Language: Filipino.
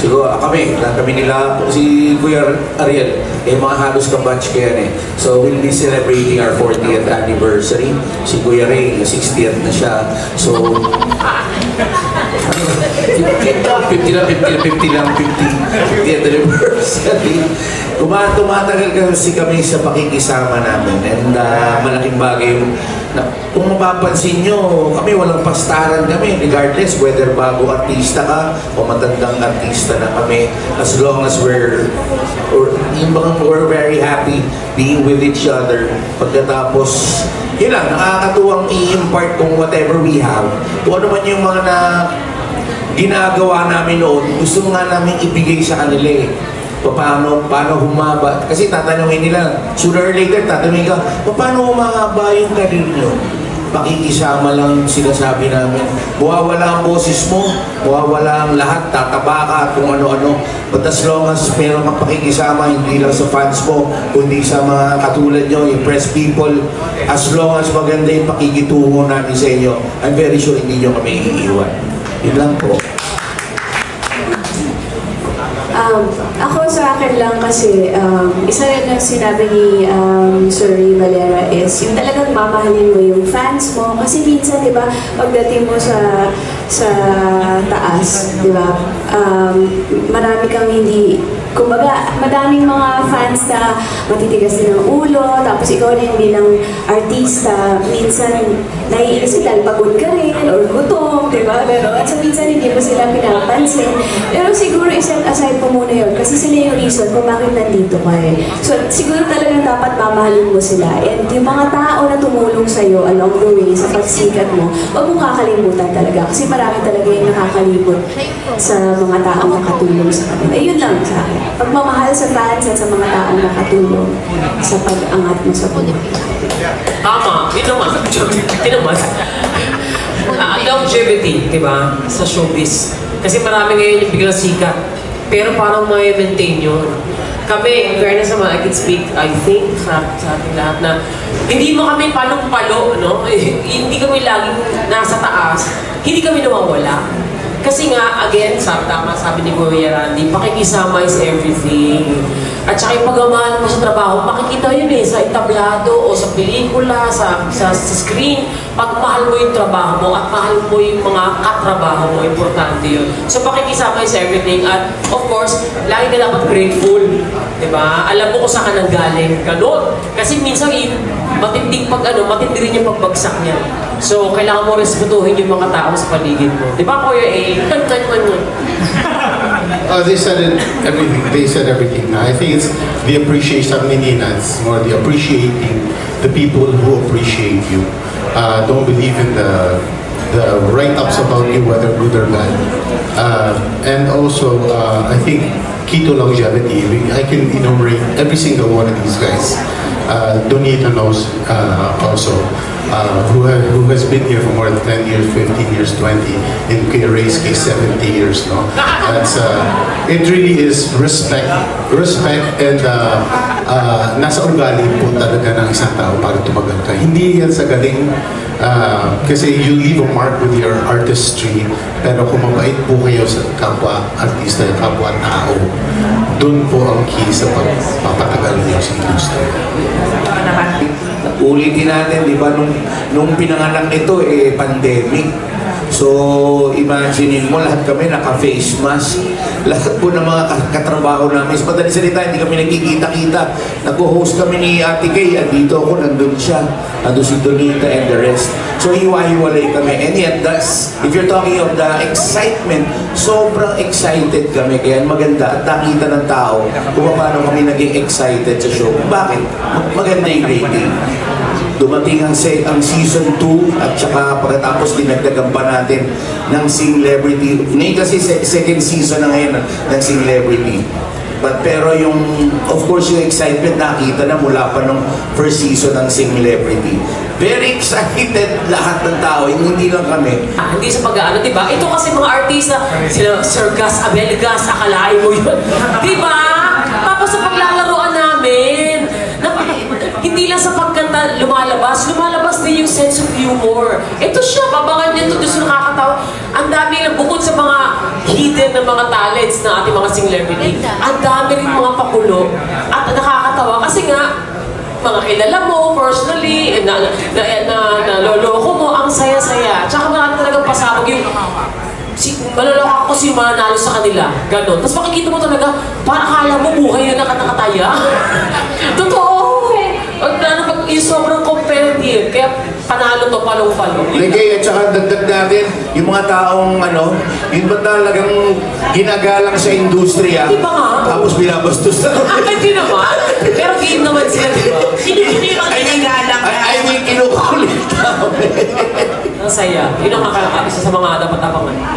Siguro kami nila, si Kuya Ariel, mga halos ka-batch kaya So we'll be celebrating our 40th anniversary. Si Kuya Ray, 60th na siya. So, 50th anniversary. Tumatagal kasi kami sa pakikisama namin. And malaking bagay yung kung mapapansin nyo, kami walang pastaran kami, regardless whether bago artista ka o matandang artista na kami, as long as we're very happy being with each other. Pagkatapos, yun lang, nakakatuwang i-impart kung whatever we have. Kung ano man yung mga ginagawa namin noon, gusto nga namin ibigay sa kanila eh. Paano humaba? Kasi tatanungin nila, sooner or later, tatanungin ka, paano humaba yung karir nyo? Pakikisama lang sila sabi namin. Mawawala ang boses mo, mawawala ang lahat, tataba ka at kung ano-ano. But as long as meron kang pakikisama, hindi lang sa fans mo, kundi sa mga katulad nyo, yung press people, as long as maganda yung pakikitungo natin sa inyo, I'm very sure hindi nyo kami iiwan. Yun lang po. Ako sa akin lang kasi, isa rin ang sinabi ni Sir Ray Valera is yung talagang mamahalin mo yung fans mo. Kasi minsan, di ba, pagdating mo sa taas, di ba, marami kang hindi, kumbaga, madaming mga fans na matitigas din ng ulo, tapos ikaw rin bilang artista, minsan naiinis ka dahil pagod ka rin, or gutom, di ba? Pero at sa minsan hindi mo sila pinapansin. Pero siguro iset aside po muna yun, kasi sila yung reason kung bakit nandito ka eh. So siguro talagang dapat mamahalin mo sila. And yung mga tao na tumulong sa'yo along the way sa pagsikat mo, huwag mong kakalimutan talaga. Kasi marami talaga yung nakakalimot sa mga taong nakatulong sa kanila. Yun lang sa akin. Pagmamahal sa fans at sa mga taong nakatulong sa pag-angat mo sa politika. Tama, ito naman. Longevity, di ba? Sa showbiz. Kasi marami ngayon yung biglang sikat. Pero parang may maintain yun. Kami, in fairness naman, I can speak, I think, sa ating lahat na hindi mo kami palong-palo, no? Hindi kami laging nasa taas. Hindi kami nawawala. Kasi nga, again, tama sabi ni Kuya Randy, pakikisama is everything. At saka yung pagmamahal mo sa trabaho, makikita yun eh, sa entablado o sa pelikula, sa screen. Pag mahal mo yung trabaho mo at mahal mo yung mga katrabaho mo, importante yun. So pakikisama is everything. At of course, lagi ka dapat grateful. Diba? Alam mo kung saan ka nanggaling. Ganun. Kasi minsan matindi rin yung pagbagsak niya. So, kailangan mo respetuhin yung mga tao sa paligid mo. Di ba, Kuya A? They said everything. They said everything. I think it's the appreciation of Meninas, more the appreciating the people who appreciate you. Don't believe in the write-ups about you, whether good or bad. And also, I think key to longevity. I can enumerate every single one of these guys. Donita knows also. Who has been here for more than 10 years, 15 years, 20, in Ray's case, 70 years, no? That's, it really is respect and nasa ugali po talaga ng isang tao para tumagal ka. Hindi yan sa galing, kasi you leave a mark with your artistry, pero kung mabait po kayo sa kapwa artista, kapwa tao, dun po ang key sa pagpapatagal niyo sa industry. Ulitin natin, di ba, nung pinanganak ito, pandemic. So, imaginein mo, lahat kami naka-face mask. Lahat po ng mga katrabaho namin. Sa madaling salita, hindi kami nagkikita-kita. Nag-host kami ni Ate Kay. Andito ako, nandun siya. Nandun si Donita and the rest. So, hiwa-hiwalay kami. And yet, if you're talking of the excitement, sobrang excited kami. Kaya maganda at nakita ng tao kung paano kami naging excited sa show. Bakit? Maganda yung rating. Dumating ang season 2 at saka pagkatapos dinagdagan pa natin ng Celebrity. Ngayon kasi second season na ngayon ng Celebrity. Pero of course yung excitement nakita na mula pa nung first season ng Celebrity. Very excited lahat ng tao, hindi lang kami. Hindi sa pag-aano, diba? Ito kasi mga artista, sila Sir Gas Abelgas, akalain mo yun. Diba? Tapos sa paglalaroan namin, hindi lang sa pagkanta lumalabas din yung sense of humor. Ito siya, babangan niya ito, gusto nakakatawa. Ang dami lang, bukod sa mga hidden na mga talents na ating mga celebrity, ang dami rin mga pakulo at nakakatawa kasi nga, mga kilala mo personally, naloloko mo, ang saya-saya. Tsaka marami talagang pasabog yung maloloko ako kasi yung mananalo sa kanila. Ganon. Tapos makikita mo talaga, parang akala mo buhay na nakataya. Totoo. Yung sobrang competitive. Kaya panalo to, palong-palong. Ligay, at saka dagdag natin, yung mga taong yung ba talagang ginagalang sa industriya, Di ba nga? tapos binabastos na. Hindi naman. Pero game naman sila, di ba? Hindi ba ginagalang? I mean, kinukulit namin. Ang saya. Yun ang isa sa mga dapat abangan.